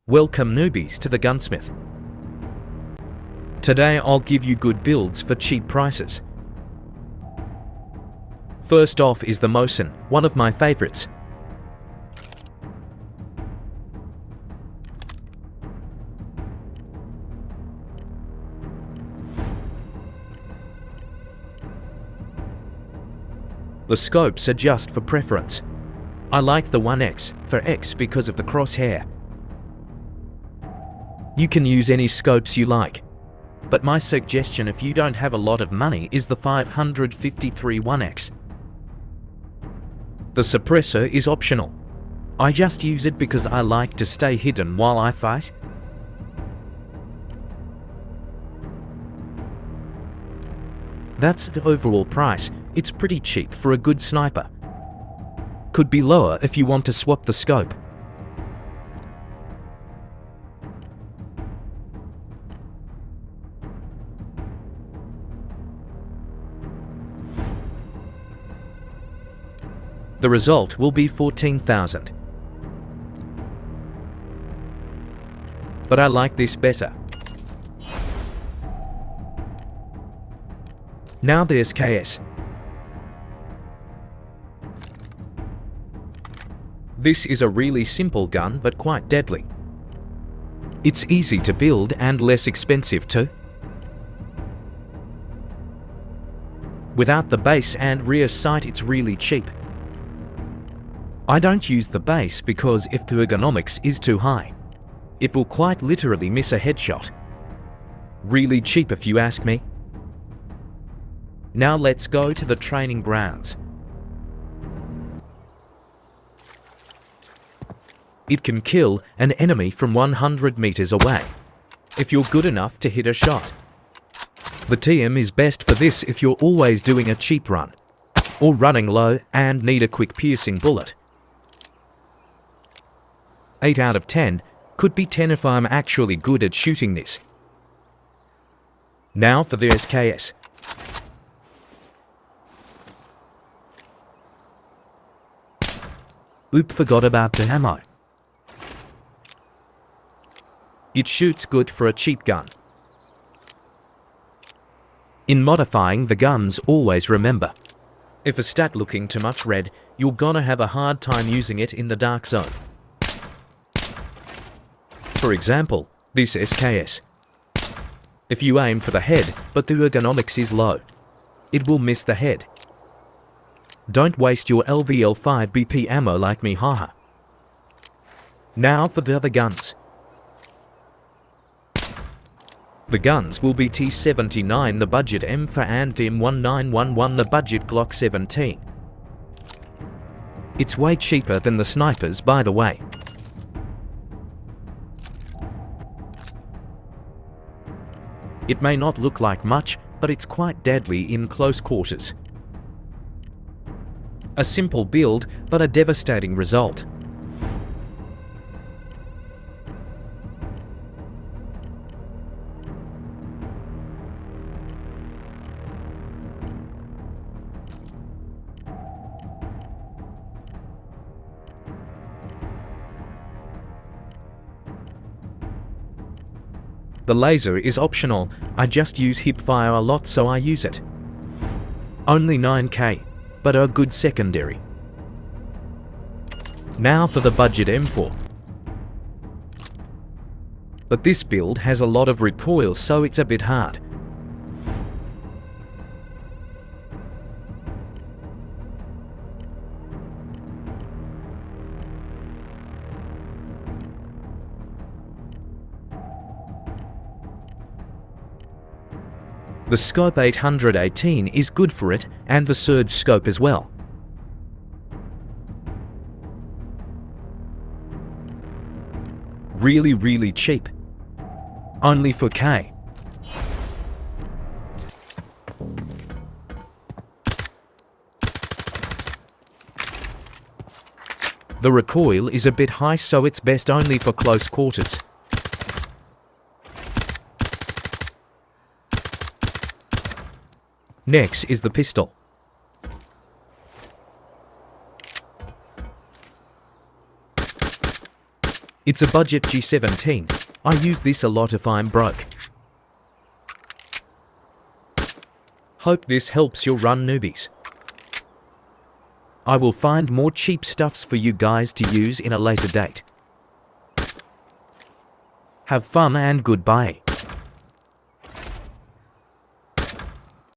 Welcome newbies to the gunsmith. Today I'll give you good builds for cheap prices. First off is the Mosin, one of my favorites. The scopes are just for preference. I like the 1X for X because of the crosshair. You can use any scopes you like, but my suggestion if you don't have a lot of money is the 553 1X. The suppressor is optional. I just use it because I like to stay hidden while I fight. That's the overall price. It's pretty cheap for a good sniper. Could be lower if you want to swap the scope. The result will be 14,000. But I like this better. Now there's KS. This is a really simple gun but quite deadly. It's easy to build and less expensive too. Without the base and rear sight, it's really cheap. I don't use the base because if the ergonomics is too high, it will quite literally miss a headshot. Really cheap if you ask me. Now let's go to the training grounds. It can kill an enemy from 100 meters away, if you're good enough to hit a shot. The TM is best for this if you're always doing a cheap run, or running low and need a quick piercing bullet. 8 out of 10, could be 10 if I'm actually good at shooting this. Now for the SKS. Oop, forgot about the ammo. It shoots good for a cheap gun. In modifying the guns, always remember, if a stat looking too much red, you're gonna have a hard time using it in the dark zone. For example, this SKS. If you aim for the head, but the ergonomics is low, it will miss the head. Don't waste your LVL5 BP ammo like me, haha. Now for the other guns. The guns will be T79 the budget M for and the M1911 the budget Glock 17. It's way cheaper than the snipers, by the way. It may not look like much, but it's quite deadly in close quarters. A simple build, but a devastating result. The laser is optional. I just use hipfire a lot, so I use it. Only 9k, but a good secondary. Now for the budget M4. But this build has a lot of recoil, so it's a bit hard. The scope 818 is good for it, and the surge scope as well. Really cheap. Only for K. The recoil is a bit high, so it's best only for close quarters. Next is the pistol. It's a budget G17. I use this a lot if I'm broke. Hope this helps your run, newbies. I will find more cheap stuffs for you guys to use in a later date. Have fun and goodbye.